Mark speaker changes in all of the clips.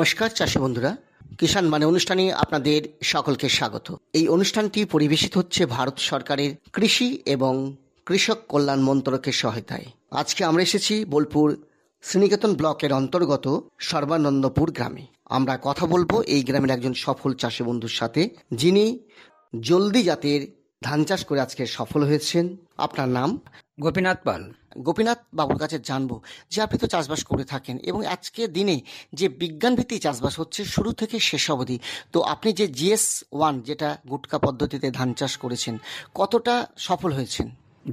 Speaker 1: নমস্কার চাষী বন্ধুরা, কিষাণ মানে অনুষ্ঠানে আপনাদের সকলকে স্বাগত। এই অনুষ্ঠানটি পরিবেশিত হচ্ছে ভারত সরকারের কৃষি এবং কৃষক কল্যাণ মন্ত্রকের সহায়তায়। আজকে আমরা এসেছি বোলপুর শ্রীনিকেতন ব্লকের অন্তর্গত সর্বানন্দপুর গ্রামে। আমরা কথা বলবো এই গ্রামের একজন সফল চাষী বন্ধুর সাথে, যিনি জলদি জাতের ধান চাষ করে আজকে সফল হয়েছেন। আপনার নাম?
Speaker 2: গোপীনাথ পাল।
Speaker 1: গোপীনাথ বাবুর কাছে জানবো যে আপনি তো চাষবাস করে থাকেন এবং আজকের দিনে যে বিজ্ঞানভিত্তিক চাষবাস হচ্ছে শুরু থেকে শেষ অবধি, তো আপনি যে GS1 যেটা গুটকা পদ্ধতিতে ধান চাষ করেছেন, কতটা সফল হয়েছেন?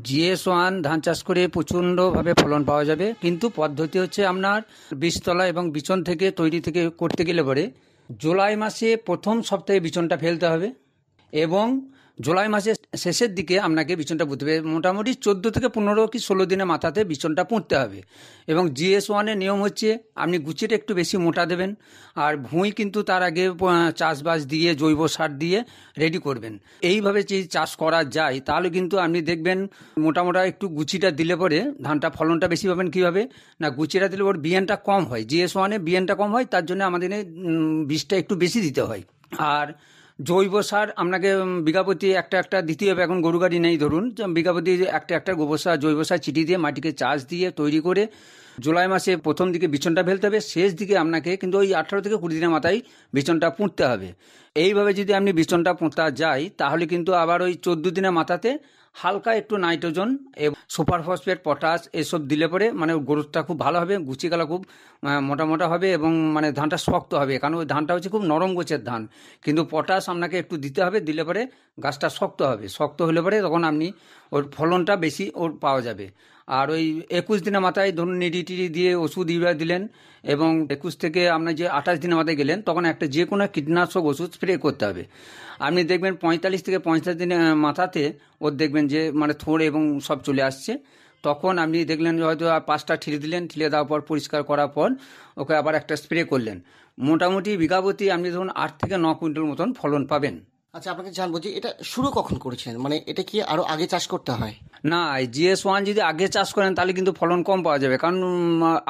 Speaker 2: GS1 ধান চাষ করে প্রচণ্ডভাবে ফলন পাওয়া যাবে, কিন্তু পদ্ধতি হচ্ছে আপনার বীজতলা এবং বিচন থেকে তৈরি থেকে করতে গেলে পরে জুলাই মাসে প্রথম সপ্তাহে বিচনটা ফেলতে হবে এবং জুলাই মাসের শেষের দিকে আপনাকে বিচনটা পুঁততে হবে। মোটামুটি 14 থেকে 15 কি 16 দিনের মাথাতে বিচনটা পুঁততে হবে। এবং GS1-এর নিয়ম হচ্ছে আপনি গুছিটা একটু বেশি মোটা দেবেন, আর ভুঁই কিন্তু তার আগে চাষবাস দিয়ে জৈব সার দিয়ে রেডি করবেন। এইভাবে যদি চাষ করা যায় তাহলে কিন্তু আপনি দেখবেন মোটামোটা একটু গুছিটা দিলে পরে ধানটা ফলনটা বেশি পাবেন। কীভাবে না, গুছিটা দিলে পরে বিয়ানটা কম হয়, GS1-এ বিয়ানটা কম হয়, তার জন্য আমাদের বীজটা একটু বেশি দিতে হয়। আর জৈব সার আপনাকে বিঘাপতি একটা দিতে হবে। এখন গরু গাড়ি নেই, ধরুন বিঘাপতি একটা গোবর সার জৈব সার চিটি দিয়ে মাটিকে চাষ দিয়ে তৈরি করে জুলাই মাসে প্রথম দিকে বিচনটা ফেলতে হবে, শেষ দিকে আপনাকে কিন্তু ওই 18 থেকে 20 দিনের মাথায় বিচনটা পুঁততে হবে। এইভাবে যদি আপনি বিচনটা পোঁতা যায় তাহলে কিন্তু আবার ওই 14 দিনের মাথাতে হালকা একটু নাইট্রোজেন এবং সুপার ফসফেট, পটাশ এসব দিলে পরে মানে গ্রোথটা খুব ভালো হবে, গুছিগালা খুব মোটা হবে এবং মানে ধানটা শক্ত হবে। কারণ ওই ধানটা হচ্ছে খুব নরম গোছের ধান, কিন্তু পটাশ আপনাকে একটু দিতে হবে, দিলে পরে গাছটা শক্ত হবে। শক্ত হলে পরে তখন আপনি ওর ফলনটা বেশি ওর পাওয়া যাবে। আর ওই 21 দিনের মাথায় ধরুন নিডিটিডি দিয়ে ওষুধ ইউরিয়া দিলেন এবং 21 থেকে আপনার যে 28 দিনের মাথায় গেলেন তখন একটা যে কোনো কীটনাশক ওষুধ স্প্রে করতে হবে। আপনি দেখবেন 45 থেকে 50 দিনের মাথাতে ওর দেখবেন যে মানে থোড় এবং সব চলে আসছে। তখন আপনি দেখলেন হয়তো 5টা ঠিলে দিলেন, ঠিলে দেওয়ার পর পরিষ্কার করার পর ওকে আবার একটা স্প্রে করলেন। মোটামুটি বিঘাপতি আপনি ধরুন 8 থেকে 9 কুইন্টাল মতন ফলন পাবেন।
Speaker 1: আচ্ছা, আপনাকে জানবো যে এটা শুরু কখন করেছিলেন, মানে এটা কি আরো আগে চাষ করতে হয়?
Speaker 2: না, GS1 যদি আগে চাষ করেন তাহলে কিন্তু ফলন কম পাওয়া যাবে, কারণ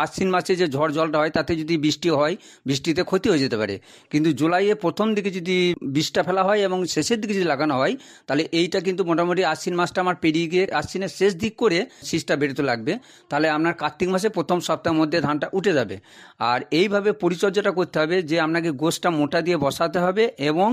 Speaker 2: আশ্বিন মাসে যে ঝড় জলটা হয় তাতে যদি বৃষ্টি হয়, বৃষ্টিতে ক্ষতি হয়ে যেতে পারে। কিন্তু জুলাইয়ে প্রথম দিকে যদি বীজটা ফেলা হয় এবং শেষের দিকে যদি লাগানো হয় তাহলে এইটা কিন্তু মোটামুটি আশ্বিন মাসটা আমার পেরিয়ে গিয়ে আশ্বিনের শেষ দিক করে শীষটা বেরোতে লাগবে, তাহলে আপনার কার্তিক মাসে প্রথম সপ্তাহের মধ্যে ধানটা উঠে যাবে। আর এইভাবে পরিচর্যাটা করতে হবে যে আপনাকে গোছটা মোটা দিয়ে বসাতে হবে এবং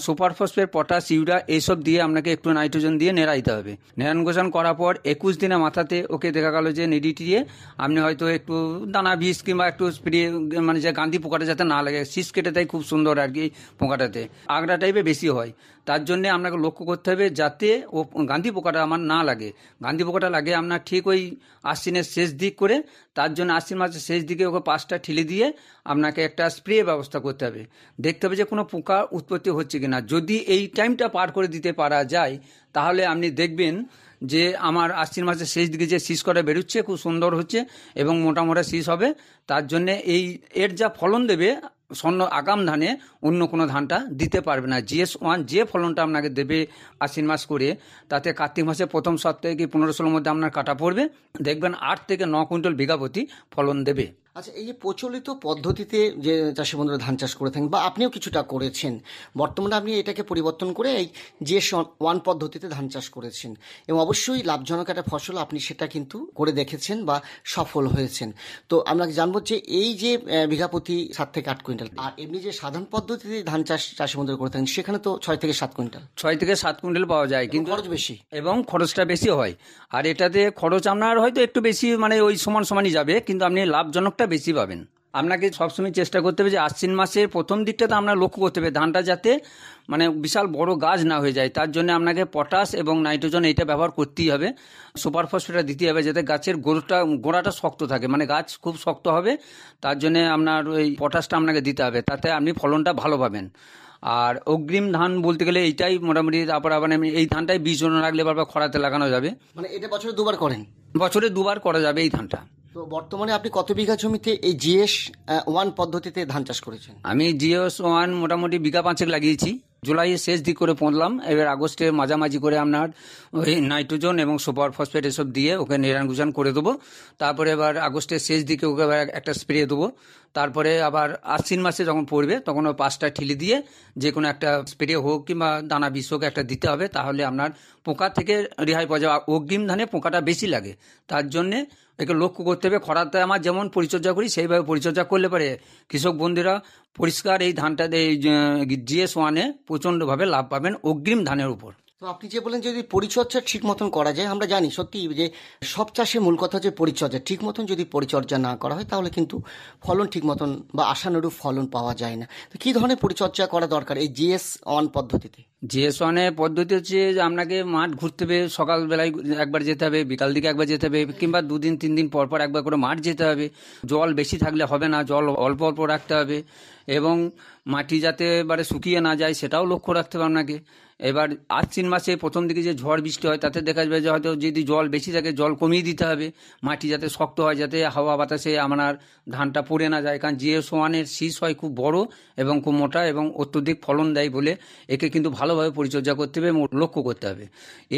Speaker 2: সুপার ফসফেট, পটাশ, ইউরিয়া এইসব দিয়ে আপনাকে একটু নাইট্রোজেন দিয়ে নেড়াইতে হবে। নেড়ান গোছান করার পর 21 দিনের মাথাতে ওকে দেখা গেল যে নিডিটিয়ে আপনি হয়তো একটু দানা বীজ কিংবা একটু স্প্রে, মানে যে গান্ধী পোকাটা যাতে না লাগে, শীষ কেটে দেয় খুব সুন্দর আর কি, পোকাটাতে আগড়া টাইপের বেশি হয়, তার জন্যে আপনাকে লক্ষ্য করতে হবে যাতে ও গান্ধী পোকাটা আমার না লাগে। গান্ধী পোকাটা লাগে আপনার ঠিক ওই আশ্বিনের শেষ দিক করে, তার জন্য আশ্বিন মাসের শেষ দিকে ওকে 5টা ঠিলে দিয়ে আপনাকে একটা স্প্রে ব্যবস্থা করতে হবে। দেখতে হবে যে কোনো পোকা উৎপত্তি হচ্ছে কিনা। যদি এই টাইমটা পার করে দিতে পারা যায় তাহলে আপনি দেখবেন যে আমার আশ্বিন মাসের শেষ দিকে যে শীষ কটা বেরোচ্ছে খুব সুন্দর হচ্ছে এবং মোটা শীষ হবে। তার জন্যে এর যা ফলন দেবে স্বর্ণ আগাম ধানে অন্য কোনো ধানটা দিতে পারবে না। GS1 যে ফলনটা আপনাকে দেবে আশ্বিন মাস করে, তাতে কার্তিক মাসে প্রথম সপ্তাহে কি 15-16 মধ্যে আপনার কাটা পড়বে, দেখবেন 8 থেকে 9 কুইন্টাল বিঘাপতি ফলন দেবে।
Speaker 1: আচ্ছা, এই যে প্রচলিত পদ্ধতিতে যে চাষি বন্ধুরা ধান চাষ করে থাকেন বা আপনিও কিছুটা করেছেন, বর্তমানে আপনি এটাকে পরিবর্তন করে এই GS1 পদ্ধতিতে ধান চাষ করেছেন এবং অবশ্যই লাভজনক একটা ফসল আপনি সেটা কিন্তু করে দেখেছেন বা সফল হয়েছেন। তো আমরা জানবো যে এই যে বিঘাপতি 7 থেকে 8 কুইন্টাল, আর এমনি যে সাধারণ পদ্ধতিতে ধান চাষ চাষি বন্ধুরা করে থাকেন সেখানে তো 6 থেকে 7 কুইন্টাল
Speaker 2: 6 থেকে 7 কুইন্টাল পাওয়া যায়, কিন্তু
Speaker 1: খরচ বেশি
Speaker 2: এবং খরচটা বেশি হয়। আর এটাতে খরচ আপনার হয়তো একটু বেশি, মানে ওই সমানই যাবে, কিন্তু আপনি লাভজনকটা বেশি পাবেন। আপনাকে সবসময় চেষ্টা করতে হবে যে আশ্বিন মাসের প্রথম দিকটাতে আপনার লক্ষ্য করতে হবে ধানটা যাতে মানে বিশাল বড় গাছ না হয়ে যায়। তার জন্য আপনাকে পটাশ এবং নাইট্রোজেন এইটা ব্যবহার করতেই হবে, সুপার ফসফেটটা দিতে হবে যাতে গাছের গোড়াটা শক্ত থাকে, মানে গাছ খুব শক্ত হবে। তার জন্য আপনার ওই পটাশটা আপনাকে দিতে হবে, তাতে আপনি ফলনটা ভালো পাবেন। আর অগ্রিম ধান বলতে গেলে এইটাই মোটামুটি। তারপর আবার এই ধানটাই বীজ জন্য রাখলে বারবার খরাতে লাগানো যাবে,
Speaker 1: মানে এটা বছরে 2বার করেন?
Speaker 2: বছরে 2বার করা যাবে এই ধানটা।
Speaker 1: তো বর্তমানে আপনি কত বিঘা জমিতে এই GS1 পদ্ধতিতে ধান চাষ করেছেন?
Speaker 2: আমি GS1 মোটামুটি বিঘা 5 লাগিয়েছি। জুলাইয়ের শেষ দিক করে পুঁতলাম, এবার আগস্টে মাঝামাঝি করে আপনার ওই নাইট্রোজেন এবং সুপার ফসফেট এসব দিয়ে ওকে নিড়ান গুছান করে দেবো। তারপরে এবার আগস্টের শেষ দিকে ওকে আবার একটা স্প্রে দেবো। তারপরে আবার আশ্বিন মাসে যখন পড়বে তখন ওই 5টা ঠিলি দিয়ে যে কোনো একটা স্প্রে হোক কিংবা দানা বিষ হোক একটা দিতে হবে, তাহলে আপনার পোকা থেকে রেহাই পাওয়া যাবে। অগ্রিম ধানে পোকাটা বেশি লাগে, তার জন্যে একে লক্ষ্য করতে হবে। খরাতে আমার যেমন পরিচর্যা করি সেইভাবে পরিচর্যা করলে পারে কৃষক বন্ধুরা পরিষ্কার এই ধানটা এই GS1-এ প্রচণ্ডভাবে লাভ পাবেন অগ্রিম ধানের উপর।
Speaker 1: তো আপনি যে বলেন যদি পরিচর্যা ঠিক মতন করা যায়, আমরা জানি সত্যি যে সব চাষে মূল কথা হচ্ছে পরিচর্যা। ঠিক মতন যদি পরিচর্যা না করা হয় তাহলে কিন্তু ফলন ঠিক মতন বা আশানুরূপ ফলন পাওয়া যায় না। তো কী ধরনের পরিচর্যা করা দরকার এই GS1 পদ্ধতিতে?
Speaker 2: GS1-এর পদ্ধতি হচ্ছে যে আপনাকে মাঠ ঘুরতে হবে, সকালবেলায় একবার যেতে হবে, বিকাল দিকে একবার যেতে হবে, কিংবা 2 দিন 3 দিন পর পর একবার করে মাঠ যেতে হবে। জল বেশি থাকলে হবে না, জল অল্প অল্প রাখতে হবে এবং মাটি যাতে এবারে শুকিয়ে না যায় সেটাও লক্ষ্য রাখতে হবে আপনাকে। এবার আশ্বিন মাসে প্রথম দিকে যে ঝড় বৃষ্টি হয় তাতে দেখা যাবে যে হয়তো যদি জল বেশি থাকে জল কমিয়ে দিতে হবে, মাটি যাতে শক্ত হয়, যাতে হাওয়া বাতাসে আপনার ধানটা পড়ে না যায়। কারণ GS1-এর শীষ হয় খুব বড় এবং খুব মোটা এবং অত্যধিক ফলন দেয় বলে একে কিন্তু ভালোভাবে পরিচর্যা করতে হবে এবং লক্ষ্য করতে হবে।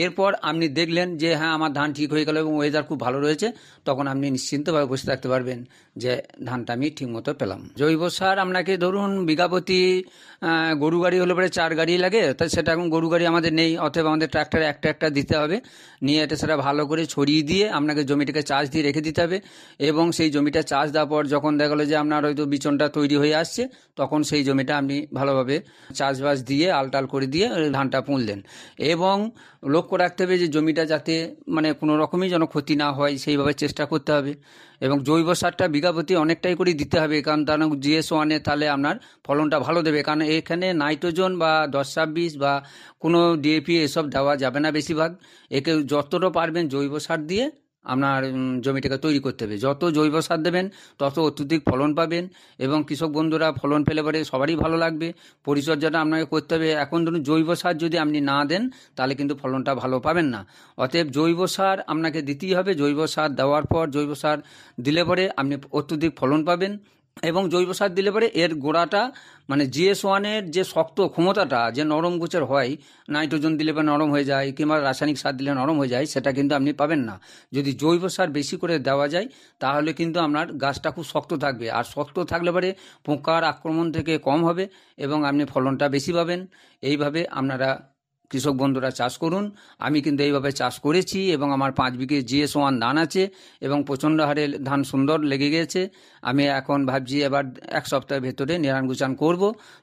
Speaker 2: এরপর আপনি দেখলেন যে হ্যাঁ আমার ধান ঠিক হয়ে গেল এবং ওয়েদার খুব ভালো রয়েছে, তখন আপনি নিশ্চিন্তভাবে বসে থাকতে পারবেন যে ধানটা আমি ঠিকমতো পেলাম। জৈব সার আপনাকে ধরুন বিঘা প্রতি গরু গাড়ি হলে পরে 4 গাড়ি লাগে, তাই সেটা এখন গরু গাড়ি আমাদের নেই, অতএব আমাদের ট্রাক্টরে একটা একটা দিতে হবে। নিয়ে এটা সেটা ভালো করে ছড়িয়ে দিয়ে আপনাকে জমিটাকে চাষ দিয়ে রেখে দিতে হবে এবং সেই জমিটা চাষ দেওয়ার পর যখন দেখা গেলো যে আপনার হয়তো বিচনটা তৈরি হয়ে আসছে, তখন সেই জমিটা আপনি ভালোভাবে চাষবাস দিয়ে আলটাল করে দিয়ে ধানটা পুঁতলেন। এবং লক্ষ্য রাখতে হবে যে জমিটা যাতে মানে কোনো রকমই যেন ক্ষতি না হয় সেইভাবে চেষ্টা করতে হবে। এবং জৈব সারটা বিঘা প্রতি অনেকটাই করে দিতে হবে, কারণ তার GS1-এ তাহলে আপনার ফলনটা ভালো দেবে। কারণ এখানে নাইট্রোজেন বা 10-26 বা কোনো DAP এসব দেওয়া যাবে না বেশিরভাগ। একে যতটা পারবেন জৈব সার দিয়ে আপনার জমিটাকে তৈরি করতে হবে। যত জৈব সার দেবেন তত অত্যধিক ফলন পাবেন এবং কৃষক বন্ধুরা ফলন পেলে পরে সবারই ভালো লাগবে। পরিচর্যাটা আপনাকে করতে হবে। এখন ধরুন জৈব সার যদি আপনি না দেন তাহলে কিন্তু ফলনটা ভালো পাবেন না, অতএব জৈব সার আপনাকে দিতেই হবে। জৈব সার দেওয়ার পর জৈব সার দিলে পরে আপনি অত্যধিক ফলন পাবেন এবং জৈব সার দিলে পরে এর গোড়াটা মানে GS1-এর যে শক্ত ক্ষমতাটা যে নরম গোছের হয়, নাইট্রোজেন দিলে বা নরম হয়ে যায় কিংবা রাসায়নিক সার দিলে নরম হয়ে যায়, সেটা কিন্তু আপনি পাবেন না। যদি জৈব সার বেশি করে দেওয়া যায় তাহলে কিন্তু আপনার গাছটা খুব শক্ত থাকবে, আর শক্ত থাকলে পরে পোকার আক্রমণ থেকে কম হবে এবং আপনি ফলনটা বেশি পাবেন। এইভাবে আপনারা কৃষক বন্ধুরা চাষ করুন। আমি কিন্তু এইভাবে চাষ করেছি এবং আমার 5 বিঘে GS1 ধান আছে এবং প্রচণ্ড হারে ধান সুন্দর লেগে গেছে। আমি এখন ভাবছি এবার 1 সপ্তাহের ভেতরে নিড়ান গুছান করব,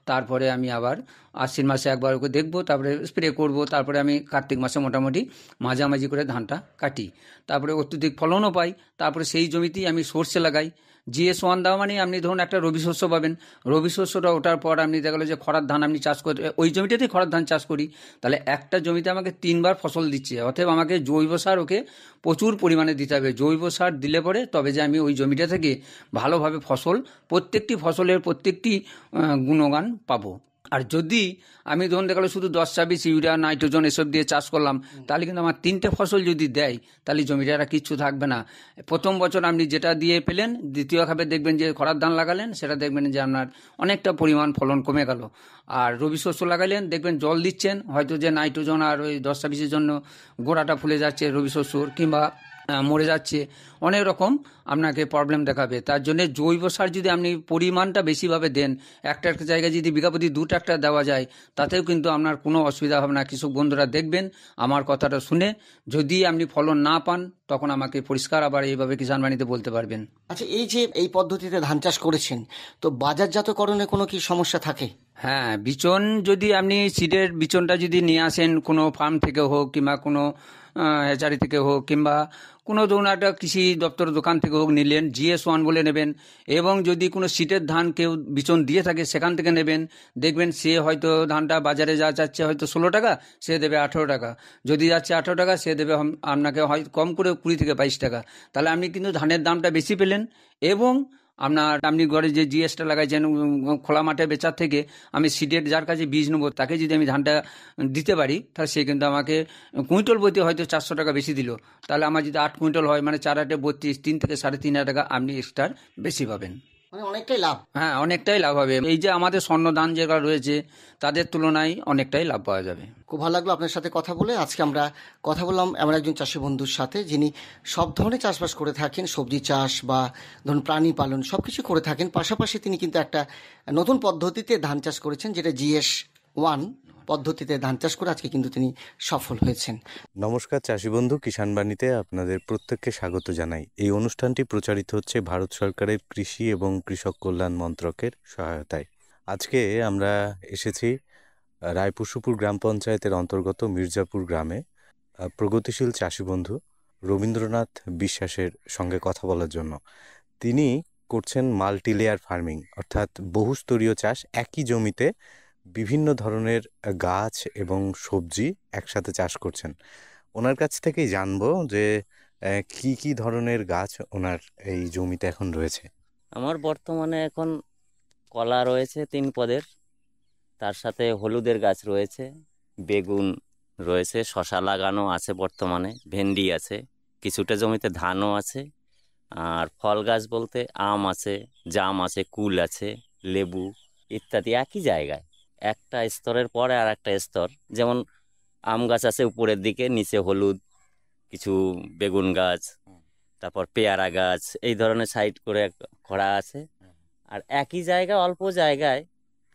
Speaker 2: তারপরে আমি আবার আশ্বিন মাসে একবার ওকে দেখবো, তারপরে স্প্রে করব, তারপরে আমি কার্তিক মাসে মোটামুটি মাঝামাঝি করে ধানটা কাটি, তারপরে অত্যধিক ফলনও পাই। তারপরে সেই জমিতেই আমি সর্ষে লাগাই। GS1 দেওয়া মানে আপনি ধরুন একটা রবি শস্য পাবেন, রবি শস্যটা ওঠার পর আপনি দেখা গেলো যে খরার ধান আপনি চাষ করতে, ওই জমিটাতেই খরার ধান চাষ করি, তাহলে একটা জমিতে আমাকে 3 বার ফসল দিচ্ছে। অতএব আমাকে জৈব সার ওকে প্রচুর পরিমাণে দিতে হবে। জৈব সার দিলে পরে তবে যে আমি ওই জমিটা থেকে ভালোভাবে ফসল, প্রত্যেকটি ফসলের প্রত্যেকটি গুণগান পাবো। আর যদি আমি ধরুন দেখালো শুধু 10-26 ইউরিয়া নাইট্রোজেন এসব দিয়ে চাষ করলাম, তাহলে কিন্তু আমার 3টে ফসল যদি দেয় তাহলে জমিটা কিচ্ছু থাকবে না। প্রথম বছর আপনি যেটা দিয়ে পেলেন, দ্বিতীয় খাবে দেখবেন যে খরার ধান লাগালেন, সেটা দেখবেন যে আপনার অনেকটা পরিমাণ ফলন কমে গেল। আর রবি শস্য লাগালেন, দেখবেন জল দিচ্ছেন, হয়তো যে নাইট্রোজেন আর ওই 10-26-এর জন্য গোড়াটা ফুলে যাচ্ছে রবি শস্যর কিংবা মরে যাচ্ছে, অনেক রকম আপনাকে প্রবলেম দেখাবে। তার জন্য জৈব সার যদি আপনি পরিমাণটা বেশিভাবে দেন, একটা একটা জায়গায় যদি বিঘা প্রতি 2 ট্রাক্টর দেওয়া যায়, তাতেও কিন্তু আপনার কোনো অসুবিধা হবে না। কৃষক বন্ধুরা দেখবেন আমার কথাটা শুনে, যদি আপনি ফলন না পান তখন আমাকে পরিষ্কার আবার এইভাবে কিষাণ বাণীতে বলতে পারবেন।
Speaker 1: আচ্ছা, এই যে এই পদ্ধতিতে ধান চাষ করেছেন, তো বাজারজাতকরণে কোনো কি সমস্যা থাকে?
Speaker 2: হ্যাঁ, বিচন যদি আপনি সিডের বিচনটা যদি নিয়ে আসেন কোনো ফার্ম থেকে হোক কিংবা কোনো হ্যাচারি থেকে হোক কিংবা কোনো ধরুন একটা কৃষি দপ্তর দোকান থেকে হোক নিলেন, GS1 বলে নেবেন। এবং যদি কোনো সিটের ধান কেউ বিচন দিয়ে থাকে সেখান থেকে নেবেন, দেখবেন সে হয়তো ধানটা বাজারে যা যাচ্ছে হয়তো 16 টাকা, সে দেবে 18 টাকা। যদি যাচ্ছে 18 টাকা, সে দেবে আপনাকে হয়তো কম করে 20 থেকে 22 টাকা। তাহলে আপনি কিন্তু ধানের দামটা বেশি পেলেন এবং আপনি ঘরে যে GS-টা লাগাইছেন খোলা মাঠে বেচার থেকে আমি সিডের যার কাছে বীজ নেবো তাকে যদি আমি ধানটা দিতে পারি, তাহলে সে কিন্তু আমাকে কুইন্টাল প্রতি হয়তো 400 টাকা বেশি দিল। তাহলে আমার যদি 8 কুইন্টাল হয় মানে 4 8 32, 3 থেকে 3.5 টাকা আপনি এক্সট্রা বেশি পাবেন।
Speaker 1: মানে অনেকটাই লাভ।
Speaker 2: হ্যাঁ, অনেকটাই লাভ হবে। এই যে আমাদের স্বর্ণ ধান যেগুলো রয়েছে তাদের তুলনায় অনেকটাই লাভ পাওয়া যাবে।
Speaker 1: খুব ভালো লাগলো আপনার সাথে কথা বলে। আজকে আমরা কথা বললাম এমন একজন চাষি বন্ধুর সাথে যিনি সব ধরনের চাষবাস করে থাকেন, সবজি চাষ বা ধরুন প্রাণী পালন সব কিছু করে থাকেন। পাশাপাশি তিনি কিন্তু একটা নতুন পদ্ধতিতে ধান চাষ করেছেন, যেটা GS1 পদ্ধতিতে ধান চাষ করে আজকে কিন্তু তিনি সফল হয়েছেন।
Speaker 3: নমস্কার চাষি বন্ধু, কিষাণ বাণীতে আপনাদের প্রত্যেককে স্বাগত জানাই। এই অনুষ্ঠানটি প্রচারিত হচ্ছে ভারত সরকারের কৃষি এবং কৃষক কল্যাণ মন্ত্রকের সহায়তায়। আজকে আমরা এসেছি রায়পুশুপুর গ্রাম পঞ্চায়েতের অন্তর্গত মির্জাপুর গ্রামে প্রগতিশীল চাষি বন্ধু রবীন্দ্রনাথ বিশ্বাসের সঙ্গে কথা বলার জন্য। তিনি করছেন মাল্টি লেয়ার ফার্মিং, অর্থাৎ বহুস্তরীয় চাষ। একই জমিতে বিভিন্ন ধরনের গাছ এবং সবজি একসাথে চাষ করছেন। ওনার কাছ থেকেই জানবো যে কি কি ধরনের গাছ ওনার এই জমিতে এখন রয়েছে।
Speaker 4: আমার বর্তমানে এখন কলা রয়েছে 3 পদের, তার সাথে হলুদের গাছ রয়েছে, বেগুন রয়েছে, শশা লাগানো আছে, বর্তমানে ভেন্ডি আছে, কিছুটা জমিতে ধানও আছে। আর ফল গাছ বলতে আম আছে, জাম আছে, কুল আছে, লেবু ইত্যাদি একই জায়গায় একটা স্তরের পরে আর একটা স্তর। যেমন আম গাছ আছে উপরের দিকে, নিচে হলুদ, কিছু বেগুন গাছ, তারপর পেয়ারা গাছ, এই ধরনের সাইড করে করা আছে। আর একই জায়গায় অল্প জায়গায়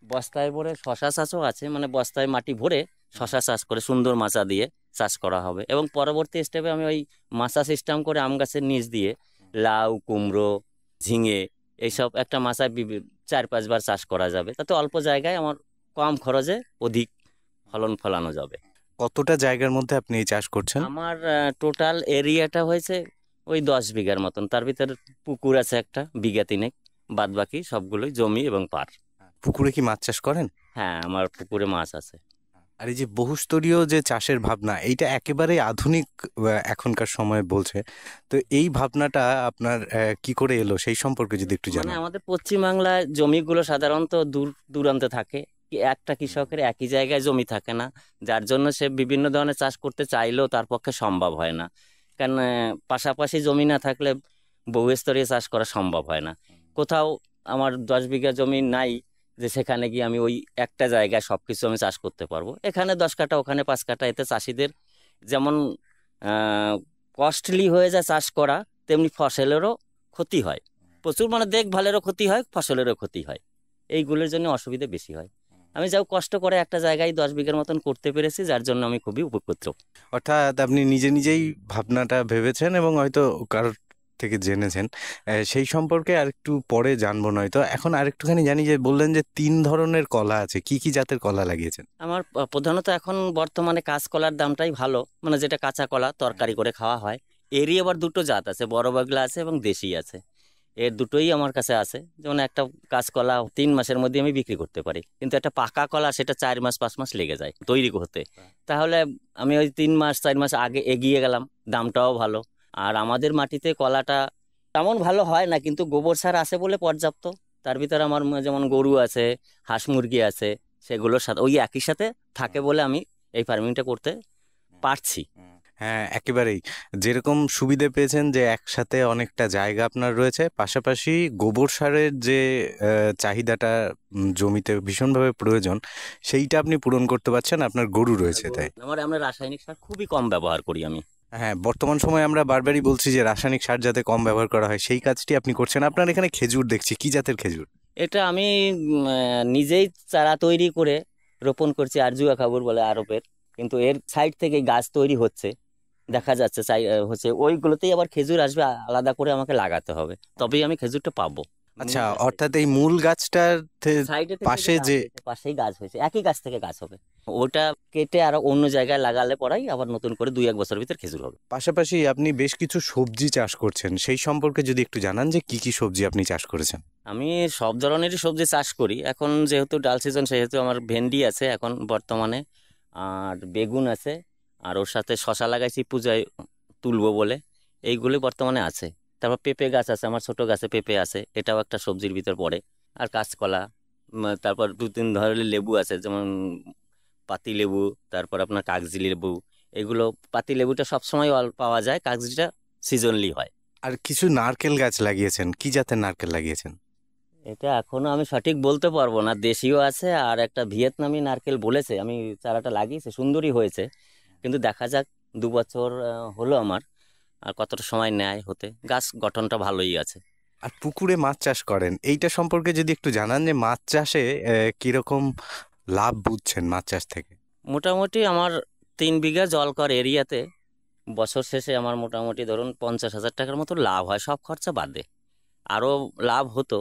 Speaker 4: বস্তায় ভরে শশা চাষও আছে, মানে বস্তায় মাটি ভরে শশা চাষ করে সুন্দর মাচা দিয়ে চাষ করা হবে। এবং পরবর্তী স্টেপে আমি ওই মাচা সিস্টেম করে আম গাছের নিচ দিয়ে লাউ, কুমড়ো, ঝিঙে এইসব একটা মাচায় 4-5 বার চাষ করা যাবে। তাতে অল্প জায়গায় আমার কম খরচে অধিক ফলন ফলানো যাবে।
Speaker 3: কতটা জায়গার মধ্যে আপনি এই চাষ করছেন?
Speaker 4: আমার টোটাল এরিয়াটা হয়েছে ওই 10 বিঘার মতন। তার ভিতরে পুকুর আছে একটা বিঘা 3, বাদ বাকি সবগুলোই জমি এবং পার।
Speaker 3: পুকুরে কি মাছ চাষ করেন?
Speaker 4: হ্যাঁ, আমার পুকুরে মাছ আছে।
Speaker 3: আর এই যে বহুস্তরীয় যে চাষের ভাবনা, এইটা একেবারে আধুনিক এখনকার সময় বলছে। তো এই ভাবনাটা আপনার কি করে এলো সেই সম্পর্কে যদি একটু
Speaker 4: মানে
Speaker 3: জানান।
Speaker 4: আমাদের পশ্চিমবাংলায় জমিগুলো সাধারণত দূর দূরান্তে থাকে, একটা কৃষকের একই জায়গায় জমি থাকে না, যার জন্য সে বিভিন্ন ধরনের চাষ করতে চাইলেও তার পক্ষে সম্ভব হয় না। কারণ পাশাপাশি জমি না থাকলে বহুস্তরীয় চাষ করা সম্ভব হয় না। কোথাও আমার 10 বিঘা জমি নাই যে সেখানে গিয়ে আমি ওই একটা জায়গায় সবকিছু আমি চাষ করতে পারবো। এখানে 10 কাঠা, ওখানে 5 কাঠা, এতে চাষিদের যেমন কস্টলি হয়ে যায় চাষ করা, তেমনি ফসলেরও ক্ষতি হয় প্রচুর। মানে দেখভালেরও ক্ষতি হয়, ফসলেরও ক্ষতি হয়, এইগুলোর জন্য অসুবিধা বেশি হয়। আমি যাও কষ্ট করে একটা জায়গায় 10 বিঘার মতন করতে পেরেছি, যার জন্য আমি খুবই উপকৃত।
Speaker 3: অর্থাৎ আপনি নিজে নিজেই ভাবনাটা ভেবেছেন এবং হয়তো কারোর থেকে জেনেছেন। সেই সম্পর্কে আরেকটু পরে জানবো। নয়তো এখন আরেকটুখানি জানি, যে বললেন যে 3 ধরনের কলা আছে, কি কি জাতের কলা লাগিয়েছেন?
Speaker 4: আমার প্রধানত এখন বর্তমানে কাঁচকলার দামটাই ভালো, মানে যেটা কাঁচা কলা তরকারি করে খাওয়া হয়। এরই আবার 2টো জাত আছে, বড় বাগলা আছে এবং দেশি আছে। এর দুটোই আমার কাছে আছে। যেমন একটা কাঁচকলা 3 মাসের মধ্যে আমি বিক্রি করতে পারি, কিন্তু একটা পাকা কলা সেটা 4 মাস 5 মাস লেগে যায় তৈরি করতে। তাহলে আমি ওই 3 মাস 4 মাস আগে এগিয়ে গেলাম, দামটাও ভালো। আর আমাদের মাটিতে কলাটা তেমন ভালো হয় না, কিন্তু গোবর সার আছে বলে পর্যাপ্ত। তার ভিতরে আমার যেমন গরু আছে, হাঁস মুরগি আছে, সেগুলোর সাথে ওই একই সাথে থাকে বলে আমি এই ফার্মিংটা করতে পারছি।
Speaker 3: হ্যাঁ, একেবারেই। যেরকম সুবিধে পেয়েছেন যে একসাথে অনেকটা জায়গা আপনার রয়েছে, পাশাপাশি গোবর সারের যে চাহিদাটা জমিতে ভীষণভাবে প্রয়োজন, সেইটা আপনি পূরণ করতে পারছেন। আপনার গরু রয়েছে তাই।
Speaker 4: আমরা রাসায়নিক সার খুবই কম ব্যবহার করি আমি।
Speaker 3: হ্যাঁ, বর্তমান সময়ে আমরা বারবারই বলছি যে রাসায়নিক সার যাতে কম ব্যবহার করা হয়, সেই কাজটি আপনি করছেন। আপনার এখানে খেজুর দেখছি, কি জাতের খেজুর?
Speaker 4: এটা আমি নিজেই চারা তৈরি করে রোপণ করছি, আরজুয়া খাবুর বলে আরবের। কিন্তু এর সাইড থেকে গাছ তৈরি হচ্ছে, দেখা যাচ্ছে হচ্ছে ওইগুলোতেই আবার খেজুর আসবে, আলাদা করে আমাকে লাগাতে হবে, তবেই আমি খেজুরটা পাবো।
Speaker 3: আচ্ছা, অর্থাৎ এই মূল গাছটার
Speaker 4: সাইডে
Speaker 3: পাশে যে
Speaker 4: পাশেই গাছ হয়েছে, একই গাছ থেকে গাছ হবে। ওটা কেটে আর অন্য জায়গায় লাগালে পরাই আবার নতুন করে 2-1 বছর ভিতর খেজুর হবে।
Speaker 3: পাশাপাশি আপনি বেশ কিছু সবজি চাষ করছেন, সেই সম্পর্কে যদি একটু জানান যে কি কি সবজি আপনি চাষ করেছেন।
Speaker 4: আমি সব ধরনেরই সবজি চাষ করি। এখন যেহেতু ডাল সিজন, সেহেতু আমার ভেন্ডি আছে এখন বর্তমানে, আর বেগুন আছে, আর ওর সাথে শশা লাগাইছি পূজায় তুলবো বলে, এইগুলি বর্তমানে আছে। তারপর পেঁপে গাছ আছে, আমার ছোট গাছে পেঁপে আছে, এটাও একটা সবজির ভিতর পড়ে। আর কাঁচকলা, তারপর 2-3 ধরনের লেবু আছে, যেমন পাতি লেবু, তারপর আপনার কাগজি লেবু। এগুলো পাতি লেবুটা সবসময় পাওয়া যায়, কাগজিটা সিজনলি হয়।
Speaker 3: আর কিছু নারকেল গাছ লাগিয়েছেন, কি জাতের নারকেল লাগিয়েছেন?
Speaker 4: এটা এখনো আমি সঠিক বলতে পারবো না, দেশীয় আছে আর একটা ভিয়েতনামি নারকেল বলেছে, আমি চারাটা লাগিয়েছি, সুন্দরই হয়েছে, কিন্তু দেখা যাক 2 বছর হলো আমার, আর কতটা সময় নেয় হতে। গাছ গঠনটা ভালোই আছে।
Speaker 3: আর পুকুরে মাছ চাষ করেন, এইটা সম্পর্কে যদি একটু জানান যে মাছ চাষে কিরকম লাভ বুঝছেন মাছ চাষ থেকে?
Speaker 4: মোটামুটি আমার 3 বিঘা জলকর এরিয়াতে বছর শেষে আমার মোটামুটি ধরুন 50,000 টাকার মতো লাভ হয়, সব খরচা বাদে। আরও লাভ হতো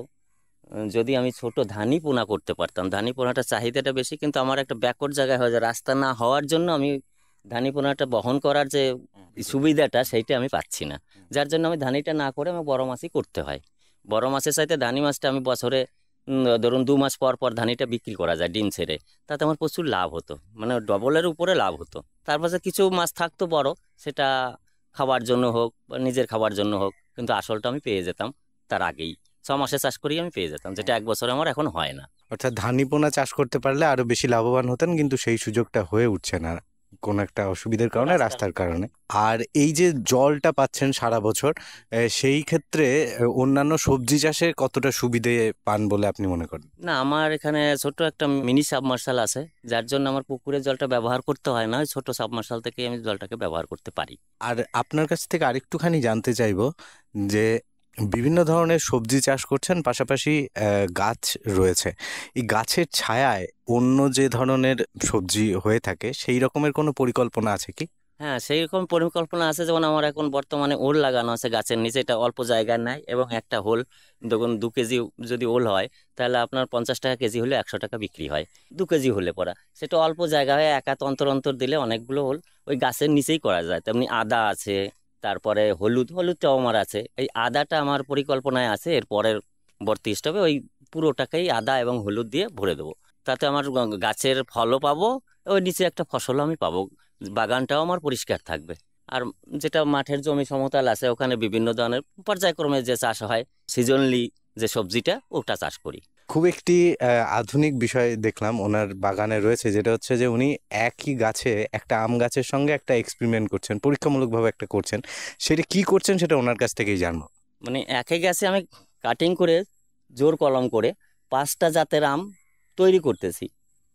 Speaker 4: যদি আমি ছোট ধানি পোনা করতে পারতাম। ধানি পোনাটা চাহিদাটা বেশি, কিন্তু আমার একটা ব্যাকওয়ার্ড জায়গায় হয়ে যায়, রাস্তা না হওয়ার জন্য আমি ধানি পোনাটা বহন করার যে সুবিধাটা সেইটা আমি পাচ্ছি না, যার জন্য আমি ধানিটা না করে আমি বড় মাছই করতে হয়। বড় মাছের চাইতে ধানি মাছটা আমি বছরে ধরুন 2 মাস পর পর ধানিটা বিক্রি করা যায় ডিম ছেড়ে, তাতে আমার প্রচুর লাভ হতো, মানে ডবলের উপরে লাভ হতো। তারপর যে কিছু মাছ থাকতো বড়, সেটা খাবার জন্য হোক বা নিজের খাবার জন্য হোক, কিন্তু আসলটা আমি পেয়ে যেতাম তার আগেই। 6 মাসে চাষ করেই আমি পেয়ে যেতাম, যেটা 1 বছরে আমার এখন হয় না।
Speaker 3: অর্থাৎ ধানি পোনা চাষ করতে পারলে আরো বেশি লাভবান হতেন, কিন্তু সেই সুযোগটা হয়ে উঠছে না কোন একটা অসুবিধার কারণে, রাস্তার কারণে। আর এই যে জলটা পাচ্ছেন সারা বছর, সেই ক্ষেত্রে অন্যান্য সবজি চাষে কতটা সুবিধে পান বলে আপনি মনে করেন?
Speaker 4: না, আমার এখানে ছোট একটা মিনি সাবমার্শাল আছে, যার জন্য আমার পুকুরের জলটা ব্যবহার করতে হয় না, ওই ছোট সাবমার্শাল থেকে আমি জলটাকে ব্যবহার করতে পারি।
Speaker 3: আর আপনার কাছ থেকে আরেকটুখানি জানতে চাইবো যে বিভিন্ন ধরনের সবজি চাষ করছেন, পাশাপাশি গাছ রয়েছে, এই গাছের ছায়ায় অন্য যে ধরনের সবজি হয়ে থাকে সেই রকমের কোনো পরিকল্পনা আছে কি?
Speaker 4: হ্যাঁ, সেই রকম পরিকল্পনা আছে। যেমন আমার এখন বর্তমানে ওল লাগানো আছে গাছের নিচে, এটা অল্প জায়গায় নাই, এবং একটা হোল দেখুন 2 কেজি যদি ওল হয়, তাহলে আপনার 50 টাকা কেজি হলে 100 টাকা বিক্রি হয়। 2 কেজি হলে পড়া, সেটা অল্প জায়গায় একাত অন্তর অন্তর দিলে অনেকগুলো হোল ওই গাছের নিচেই করা যায়। তেমনি আদা আছে, তারপরে হলুদটাও আমার আছে। এই আদাটা আমার পরিকল্পনায় আছে, এর পরের বর্তি স্টপে ওই পুরোটাকেই আদা এবং হলুদ দিয়ে ভরে দেবো, তাতে আমার গাছের ফলও পাবো, ওই নিচে একটা ফসলও আমি পাবো, বাগানটাও আমার পরিষ্কার থাকবে। আর যেটা মাঠের জমি সমতল আছে, ওখানে বিভিন্ন ধরনের পর্যায়ক্রমে যে চাষ হয়, সিজনলি যে সবজিটা, ওটা চাষ করি।
Speaker 3: খুব একটি আধুনিক বিষয় দেখলাম ওনার বাগানে রয়েছে, যেটা হচ্ছে যে উনি একই গাছে একটা আম গাছের সঙ্গে একটা এক্সপেরিমেন্ট করছেন, পরীক্ষামূলকভাবে একটা করছেন। সেটা কি করছেন সেটা ওনার কাছ থেকেই জানবো।
Speaker 4: মানে একই গাছে আমি কাটিং করে জোর কলম করে 5টা জাতের আম তৈরি করতেছি।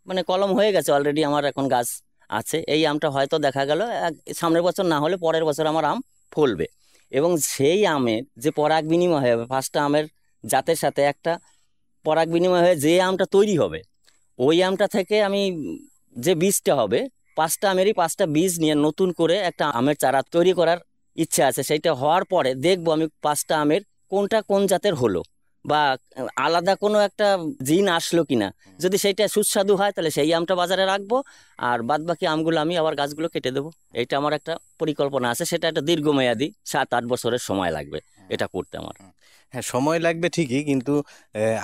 Speaker 4: মানে কলম হয়ে গেছে অলরেডি, আমার এখন গাছ আছে। এই আমটা হয়তো দেখা গেল সামনের বছর না হলে পরের বছর আমার আম ফলবে, এবং সেই আমের যে পরাগ বিনিময় হবে 5টা আমের জাতের সাথে একটা পরাগ বিনিময় হয়ে যে আমটা তৈরি হবে, ওই আমটা থেকে আমি যে বীজটা হবে, 5টা আমেরই 5টা বীজ নিয়ে নতুন করে একটা আমের চারা তৈরি করার ইচ্ছা আছে। সেইটা হওয়ার পরে দেখবো আমি 5টা আমের কোনটা কোন জাতের হলো, বা আলাদা কোনো একটা জিন আসলো কিনা। যদি সেইটা সুস্বাদু হয় তাহলে সেই আমটা বাজারে রাখবো, আর বাদ বাকি আমগুলো আমি আবার গাছগুলো কেটে দেবো। এইটা আমার একটা পরিকল্পনা আছে, সেটা একটা দীর্ঘমেয়াদী 7-8 বছরের সময় লাগবে এটা করতে আমার।
Speaker 3: হ্যাঁ, সময় লাগবে ঠিকই, কিন্তু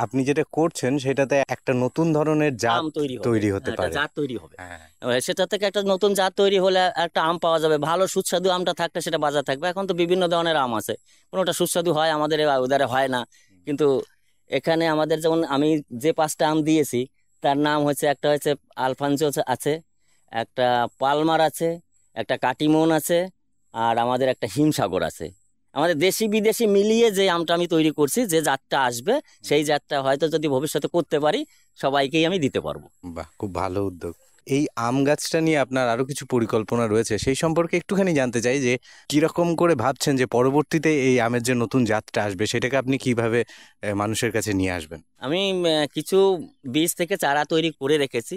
Speaker 3: আপনি যেটা করছেন সেটাতে একটা নতুন ধরনের জাত
Speaker 4: আম তৈরি
Speaker 3: তৈরি
Speaker 4: হবে,
Speaker 3: হতে
Speaker 4: একটা
Speaker 3: পারে।
Speaker 4: জাত তৈরি হবে।
Speaker 3: হ্যাঁ,
Speaker 4: সেটা থেকে একটা নতুন জাত তৈরি হলে একটা আম পাওয়া যাবে, ভালো সুস্বাদু আমটা থাকলে সেটা বাজার থাকবে। এখন তো বিভিন্ন ধরনের আম আছে, কোনোটা সুস্বাদু হয়, আমাদের ওদারে হয় না। কিন্তু এখানে আমাদের যেমন আমি যে 5টা আম দিয়েছি, তার নাম হচ্ছে, একটা হচ্ছে আলফানজো আছে, একটা পালমার আছে, একটা কাটিমন আছে, আর আমাদের একটা হিমসাগর আছে। আমাদের দেশি বিদেশি মিলিয়ে যে আমটা আমি তৈরি করছি, যে জাতটা আসবে সেই জাতটা হয়তো যদি ভবিষ্যতে করতে পারি, সবাইকেই আমি দিতে পারবো।
Speaker 3: বাহ, খুব ভালো উদ্যোগ। এই আম গাছটা নিয়ে আপনার আরো কিছু পরিকল্পনা রয়েছে, সেই সম্পর্কে একটুখানি জানতে চাই যে কিরকম করে ভাবছেন যে পরবর্তীতে এই আমের যে নতুন জাতটা আসবে সেটাকে আপনি কিভাবে মানুষের কাছে নিয়ে আসবেন?
Speaker 4: আমি কিছু বীজ থেকে চারা তৈরি করে রেখেছি।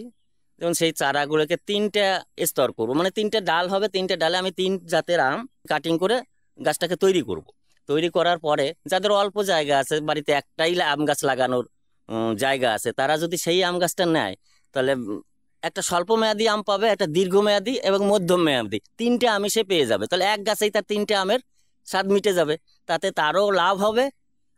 Speaker 4: যেমন সেই চারাগুলোকে 3টা স্তর করবো, মানে 3টে ডাল হবে, 3টে ডালে আমি 3 জাতের আম কাটিং করে গাছটাকে তৈরি করব। তৈরি করার পরে যাদের অল্প জায়গা আছে, বাড়িতে একটাই আম গাছ লাগানোর জায়গা আছে, তারা যদি সেই আম গাছটা নেয়, তাহলে একটা স্বল্প মেয়াদি আম পাবে, একটা দীর্ঘমেয়াদী এবং মধ্যম মেয়াদি, 3টে আমি সে পেয়ে যাবে। তাহলে এক গাছেই তার 3টে আমের স্বাদ মিটে যাবে, তাতে তারও লাভ হবে,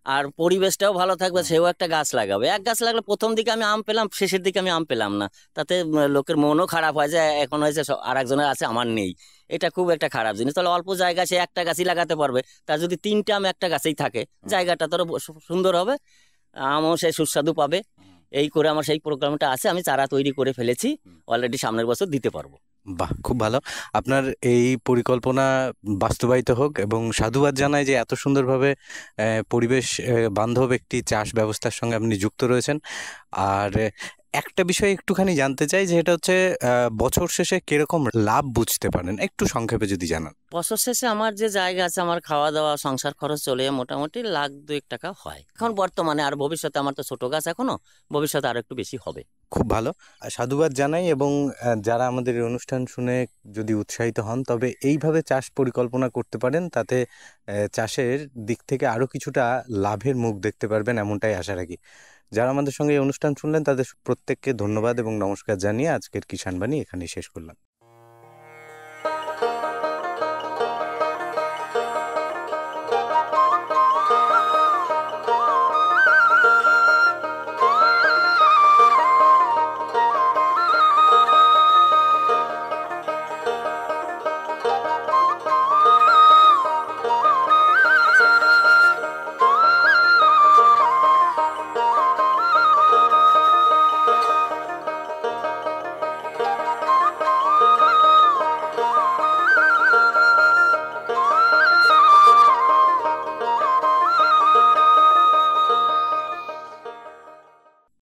Speaker 4: আর পরিবেশটাও ভালো থাকবে। সেও একটা গাছ লাগাবে, এক গাছ লাগলে প্রথম দিকে আমি আম পেলাম, শেষের দিকে আমি আম পেলাম না, তাতে লোকের মনও খারাপ হয় যে এখন হয়েছে আর একজনের আছে আমার নেই। এটা খুব একটা খারাপ জিনিস। তাহলে অল্প জায়গায় সে একটা গাছই লাগাতে পারবে, তার যদি 3টে আম একটা গাছেই থাকে, জায়গাটা তোর সুন্দর হবে, আমও সে সুস্বাদু পাবে। এই করে আমার সেই প্রোগ্রামটা আছে, আমি চারা তৈরি করে ফেলেছি অলরেডি, সামনের বছর দিতে পারবো।
Speaker 3: বাহ, খুব ভালো। আপনার এই পরিকল্পনা বাস্তবায়িত হোক এবং সাধুবাদ জানাই যে এত সুন্দরভাবে পরিবেশ বান্ধব একটি চাষ ব্যবস্থার সঙ্গে আপনি যুক্ত রয়েছেন। আর একটা বিষয় একটুখানি জানতে চাই, যে এটা হচ্ছে বছর শেষে কিরকম লাভ বুঝতে পারেন, একটু সংক্ষেপে যদি জানান।
Speaker 4: বছর শেষে আমার যে জায়গা আছে, আমার খাওয়া দাওয়া সংসার খরচ চলে মোটামুটি 1,02,000 টাকা হয় এখন বর্তমানে। আর ভবিষ্যতে আমার তো ছোট গাছ এখনো, ভবিষ্যতে আরো একটু বেশি হবে।
Speaker 3: খুব ভালো, সাধুবাদ জানাই। এবং যারা আমাদের এই অনুষ্ঠান শুনে যদি উৎসাহিত হন, তবে এইভাবে চাষ পরিকল্পনা করতে পারেন, তাতে চাষের দিক থেকে আরও কিছুটা লাভের মুখ দেখতে পারবেন, এমনটাই আশা রাখি। যারা আমাদের সঙ্গে এই অনুষ্ঠান শুনলেন তাদের প্রত্যেককে ধন্যবাদ এবং নমস্কার জানিয়ে আজকের কিষাণ বাণী এখানেই শেষ করলাম।